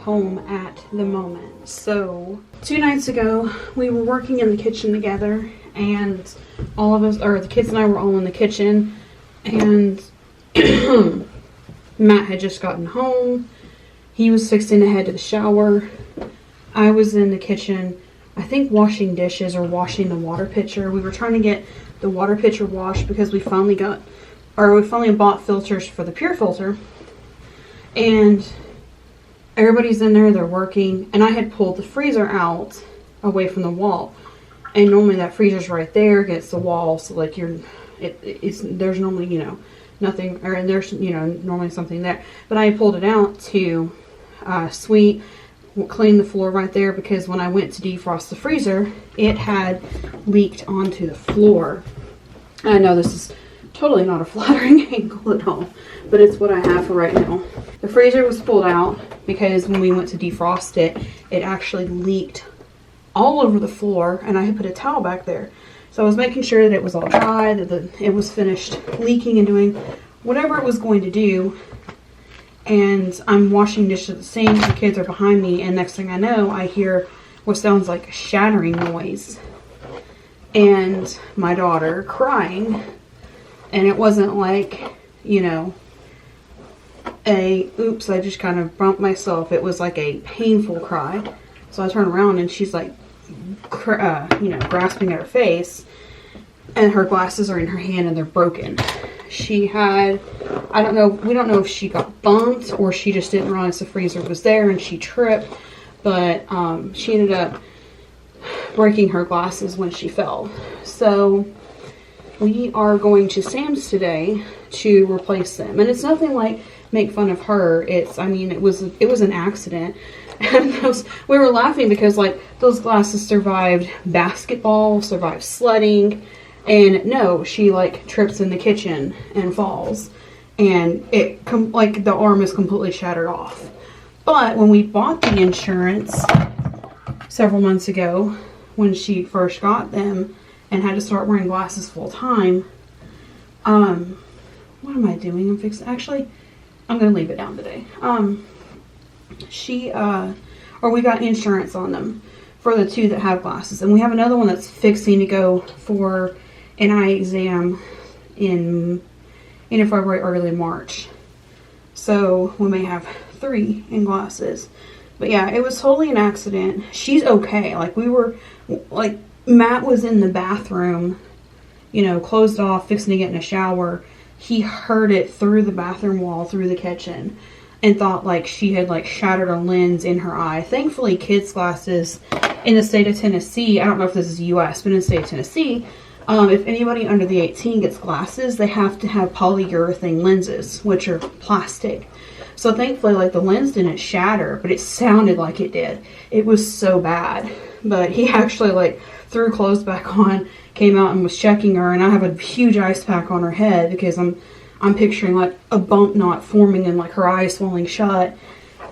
home at the moment. So 2 nights ago, we were working in the kitchen together, and all of us, or the kids and I, were all in the kitchen, and Matt had just gotten home. He was fixing to head to the shower. I was in the kitchen, I think washing dishes or washing the water pitcher. We were trying to get the water pitcher washed because we finally bought filters for the pure filter. And everybody's in there, they're working, and I had pulled the freezer out away from the wall. And normally that freezer's right there against the wall, so like there's normally, nothing, or there's, normally something there. But I pulled it out to clean the floor right there, because when I went to defrost the freezer, it had leaked onto the floor. I know this is totally not a flattering angle at all, but it's what I have for right now. The freezer was pulled out because when we went to defrost it, it actually leaked all over the floor, and I had put a towel back there. So I was making sure that it was all dry, that it was finished leaking and doing whatever it was going to do. And I'm washing dishes at the sink, the kids are behind me, and next thing I know, I hear what sounds like a shattering noise. And my daughter crying. And it wasn't like, oops, I just kind of bumped myself. It was like a painful cry. So I turn around and she's like, grasping at her face. And her glasses are in her hand and they're broken. She had, we don't know if she got bumped or she just didn't realize the freezer was there and she tripped. But she ended up breaking her glasses when she fell. So we are going to Sam's today to replace them. And it's nothing like make fun of her. It was an accident. And we were laughing because those glasses survived basketball, survived sledding. And no, she trips in the kitchen and falls. And the arm is completely shattered off. But when we bought the insurance several months ago, when she first got them, and had to start wearing glasses full time. What am I doing? I'm going to leave it down today. We got insurance on them for the 2 that have glasses. And we have another one that's fixing to go for an eye exam in February, early March. So we may have 3 in glasses. But yeah, it was totally an accident. She's okay. Matt was in the bathroom, closed off, fixing to get in a shower. He heard it through the bathroom wall, through the kitchen, and thought she had shattered a lens in her eye. Thankfully, kids' glasses in the state of Tennessee, I don't know if this is U.S., but in the state of Tennessee, if anybody under the 18 gets glasses, they have to have polyurethane lenses, which are plastic. So thankfully, the lens didn't shatter, but it sounded like it did. It was so bad. But he actually threw clothes back on, came out and was checking her, and I have a huge ice pack on her head because I'm picturing a bump knot forming and her eyes swelling shut.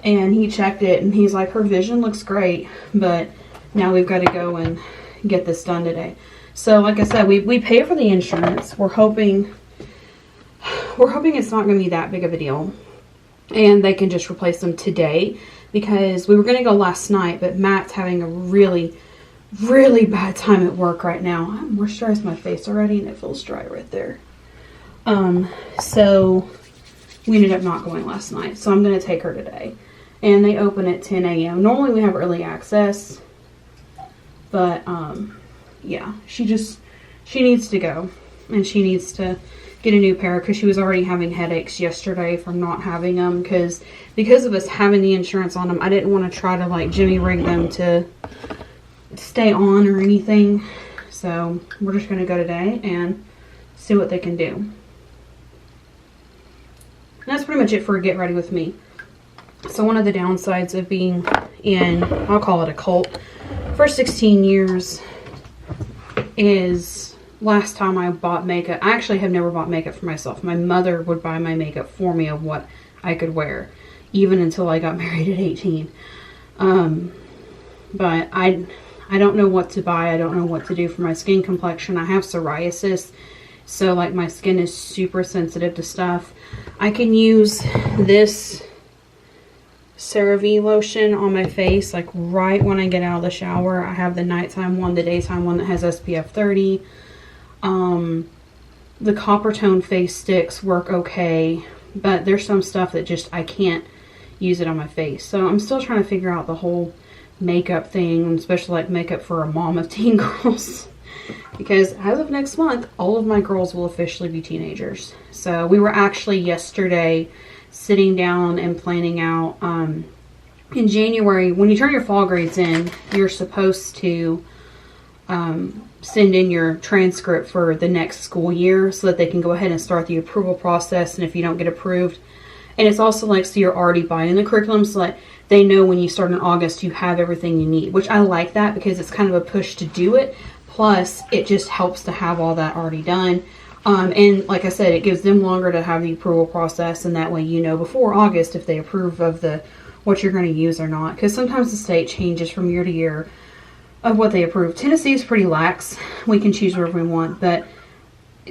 And he checked it and he's like, her vision looks great, but now we've got to go and get this done today. So like I said, we pay for the insurance. We're hoping it's not going to be that big of a deal, and they can just replace them today, because we were going to go last night, but Matt's having a really, really bad time at work right now. I moisturized my face already and it feels dry right there. So we ended up not going last night. So I'm going to take her today. And they open at 10 a.m. Normally we have early access. But, yeah, she needs to go. And she needs to get a new pair, because she was already having headaches yesterday from not having them. Because of us having the insurance on them, I didn't want to try to jimmy rig them to stay on or anything. So we're just going to go today and see what they can do. And that's pretty much it for Get Ready With Me. So one of the downsides of being in, I'll call it a cult, for 16 years is last time I bought makeup. I actually have never bought makeup for myself. My mother would buy my makeup for me of what I could wear, even until I got married at 18. But I don't know what to buy. I don't know what to do for my skin complexion. I have psoriasis, so my skin is super sensitive to stuff. I can use this CeraVe lotion on my face, like right when I get out of the shower. I have the nighttime one, the daytime one that has SPF 30. The copper tone face sticks work okay, but there's some stuff that just, I can't use it on my face. So I'm still trying to figure out the whole makeup thing, especially like makeup for a mom of teen girls. Because as of next month, all of my girls will officially be teenagers. So we were actually yesterday sitting down and planning out, in January, when you turn your fall grades in, you're supposed to send in your transcript for the next school year so that they can go ahead and start the approval process. And if you don't get approved, and it's also like, so you're already buying the curriculum so that they know when you start in August, you have everything you need, which I like that because it's kind of a push to do it. Plus, it just helps to have all that already done. And like I said, it gives them longer to have the approval process, and that way you know before August if they approve of what you're going to use or not. Because sometimes the state changes from year to year of what they approve. Tennessee is pretty lax. We can choose whatever we want, but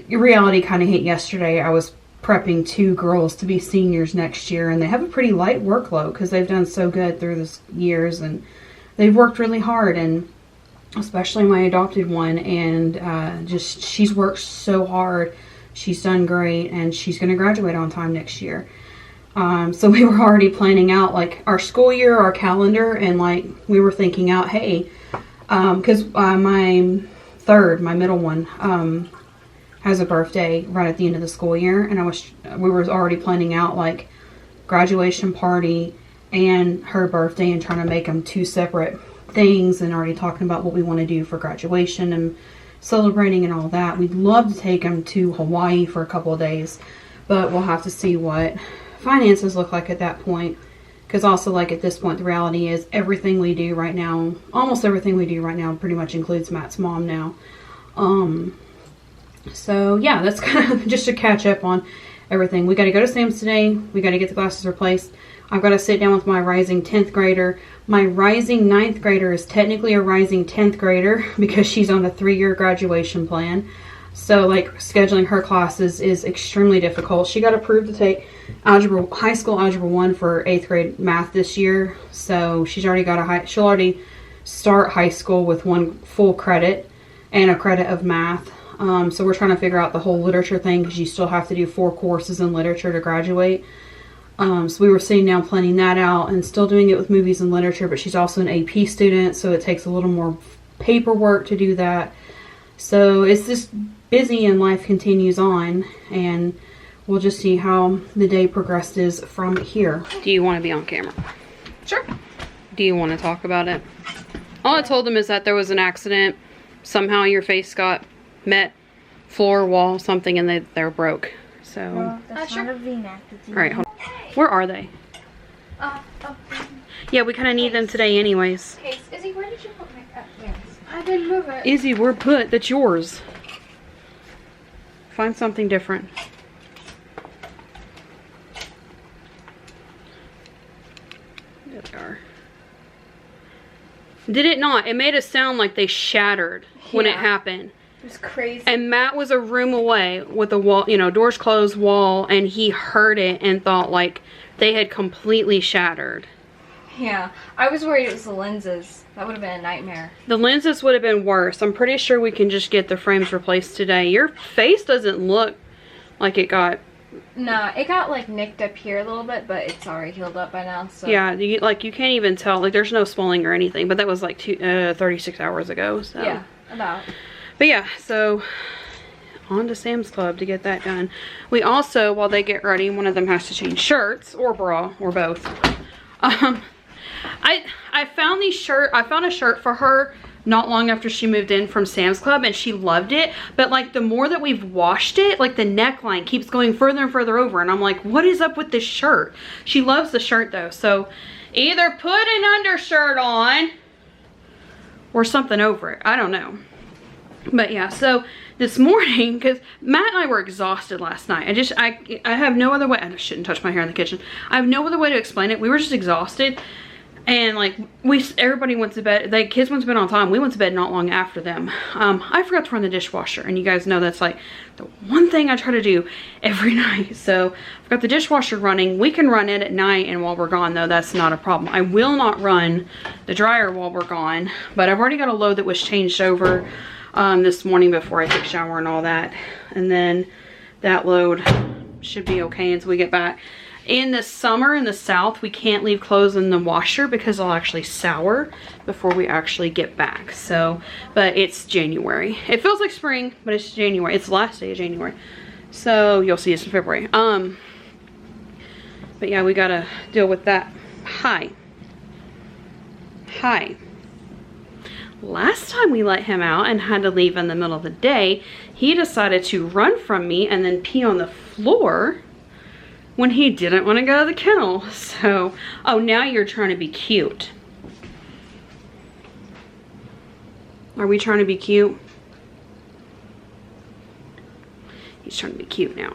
reality kind of hit yesterday. I was prepping 2 girls to be seniors next year, and they have a pretty light workload because they've done so good through the years, and they've worked really hard, and especially my adopted one, and just she's worked so hard. She's done great, and she's going to graduate on time next year. So we were already planning out like our school year, our calendar, and like we were thinking out, hey, because my middle one, has a birthday right at the end of the school year, and we were already planning out like graduation party and her birthday and trying to make them 2 separate things, and already talking about what we want to do for graduation and celebrating and all that. We'd love to take them to Hawaii for a couple of days, but we'll have to see what finances look like at that point. Because also, like, at this point, the reality is everything we do right now, almost everything we do right now pretty much includes Matt's mom now. So yeah, that's kind of just to catch up on everything. We got to go to Sam's today. We got to get the glasses replaced. I've got to sit down with my rising 10th grader. My rising 9th grader is technically a rising 10th grader because she's on a 3-year graduation plan. So like scheduling her classes is extremely difficult. She got approved to take high school algebra 1 for 8th grade math this year. So she's already got she'll already start high school with 1 full credit and a credit of math. So we're trying to figure out the whole literature thing because you still have to do 4 courses in literature to graduate. So we were sitting down planning that out and still doing it with movies and literature, but she's also an AP student, so it takes a little more paperwork to do that. So it's just busy and life continues on, and we'll just see how the day progresses from here. Do you want to be on camera? Sure. Do you want to talk about it? All I told them is that there was an accident. Somehow your face got met, floor, wall, something, and they're broke. So, well, that's not a V-neck. Alright, hold on. Where are they? Yeah, we kind of need them today anyways. Case. Izzy, where did you put my pants? I didn't move it. Izzy, we're put. That's yours. Find something different. There they are. Did it not? It made it sound like they shattered when it happened. It was crazy. And Matt was a room away with the wall, you know, doors closed, wall, and he heard it and thought like they had completely shattered. Yeah, I was worried it was the lenses. That would have been a nightmare. The lenses would have been worse. I'm pretty sure we can just get the frames replaced today. Your face doesn't look like it got... No, it got like nicked up here a little bit, but it's already healed up by now. So yeah, you can't even tell. Like there's no swelling or anything, but that was like 36 hours ago. So yeah, about. But yeah, so on to Sam's Club to get that done. We also, while they get ready, one of them has to change shirts or bra or both. I found a shirt for her not long after she moved in from Sam's Club, and she loved it. But like the more that we've washed it, like the neckline keeps going further and further over, and I'm like, what is up with this shirt? She loves the shirt though, so either put an undershirt on or something over it. I don't know. But yeah, so this morning, because Matt and I were exhausted last night. I have no other way. I shouldn't touch my hair in the kitchen. I have no other way to explain it. We were just exhausted. And like everybody went to bed. The kids went to bed on time. We went to bed not long after them. I forgot to run the dishwasher, and you guys know that's like the one thing I try to do every night. So I've got the dishwasher running. We can run it at night, and while we're gone though, that's not a problem. I will not run the dryer while we're gone, but I've already got a load that was changed over this morning before I took a shower and all that, and then that load should be okay until we get back. In the summer in the South, we can't leave clothes in the washer because they'll actually sour before we actually get back. So, but it's January. It feels like spring, but it's January. It's the last day of January. So you'll see us in February. But yeah, we gotta deal with that. Hi. Last time we let him out and had to leave in the middle of the day, he decided to run from me and then pee on the floor when he didn't want to go to the kennel. So, oh, now you're trying to be cute. Are we trying to be cute? He's trying to be cute now.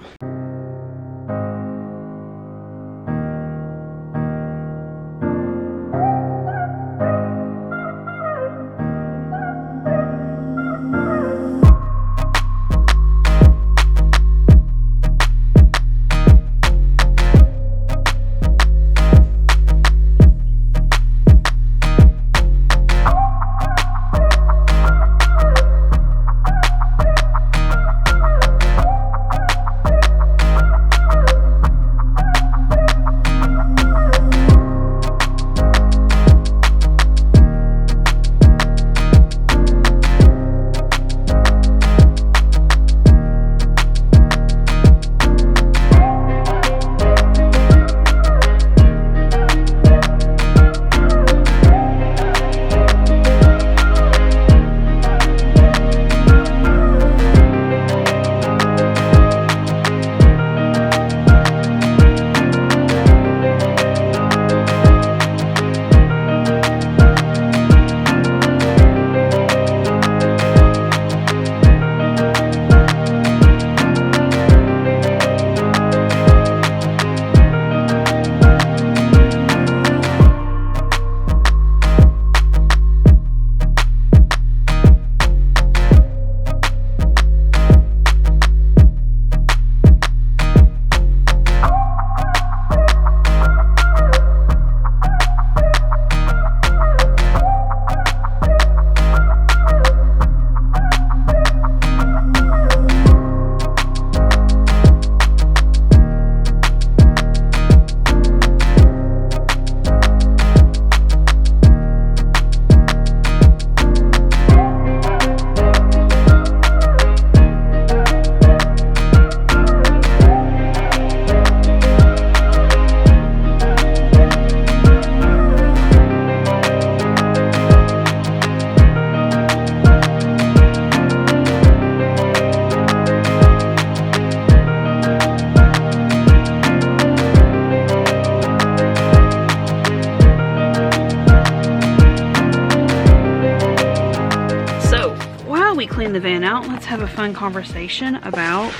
The van out, let's have a fun conversation about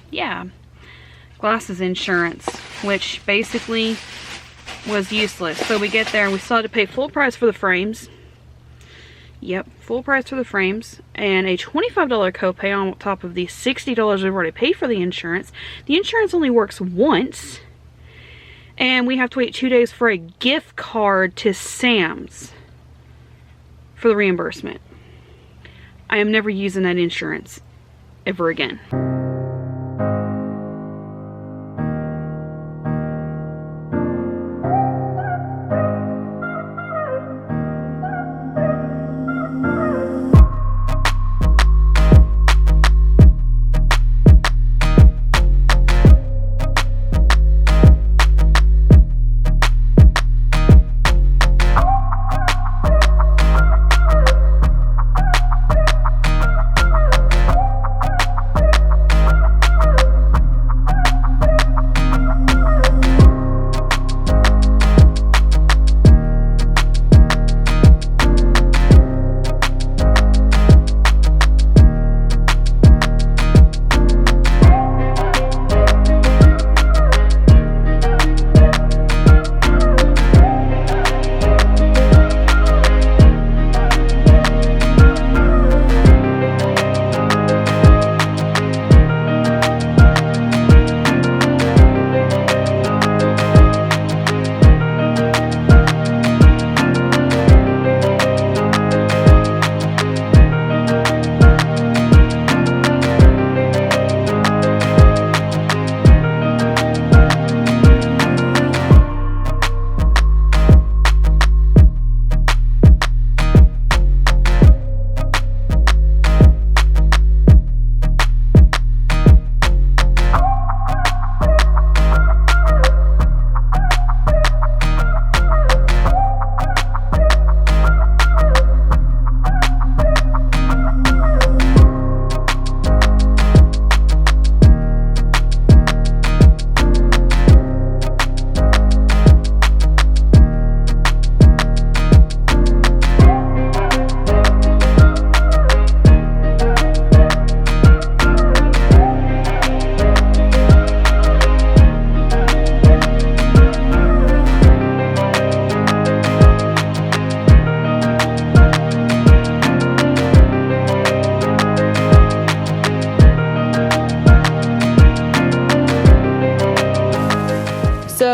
yeah, glasses insurance, which basically was useless. So we get there and we still had to pay full price for the frames. Yep, full price for the frames and a $25 copay on top of the $60 we've already paid for the insurance. The insurance only works once, and we have to wait 2 days for a gift card to Sam's for the reimbursement. I am never using that insurance ever again.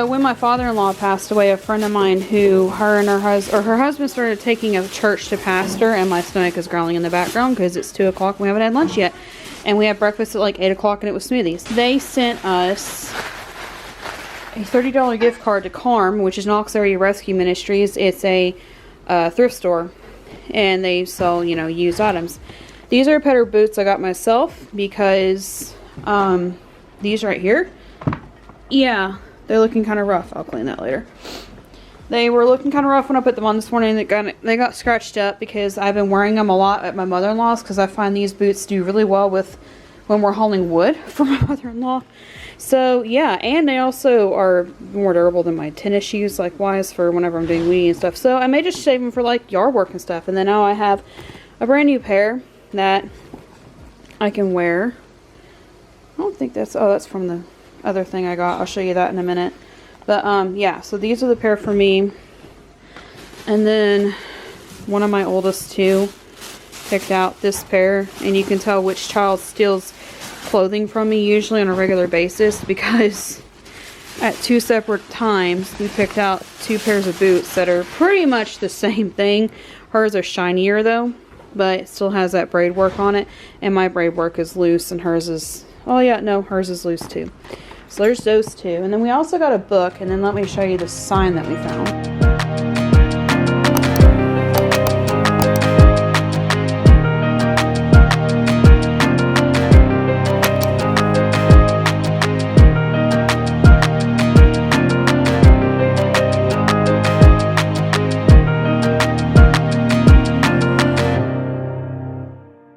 So when my father-in-law passed away, a friend of mine who her husband started taking a church to pastor, and my stomach is growling in the background because it's 2 o'clock and we haven't had lunch yet. And we had breakfast at like 8 o'clock and it was smoothies. They sent us a $30 gift card to CARM, which is Knox Area Rescue Ministries. It's a thrift store, and they sell, you know, used items. These are a pair of boots I got myself because these right here, yeah, they're looking kind of rough. I'll clean that later. They were looking kind of rough when I put them on this morning. They got scratched up because I've been wearing them a lot at my mother-in-law's, because I find these boots do really well with when we're hauling wood for my mother-in-law. So yeah, and they also are more durable than my tennis shoes, like wise, for whenever I'm doing weeding and stuff. So I may just save them for like yard work and stuff. And then now I have a brand new pair that I can wear. I don't think that's, oh, that's from the other thing I got. I'll show you that in a minute. But yeah, so these are the pair for me. And then one of my oldest two picked out this pair, and you can tell which child steals clothing from me usually on a regular basis, because at 2 separate times we picked out 2 pairs of boots that are pretty much the same thing. Hers are shinier though, but it still has that braid work on it, and my braid work is loose and hers is, oh yeah, no, hers is loose too. So there's those two. And then we also got a book, and then let me show you the sign that we found.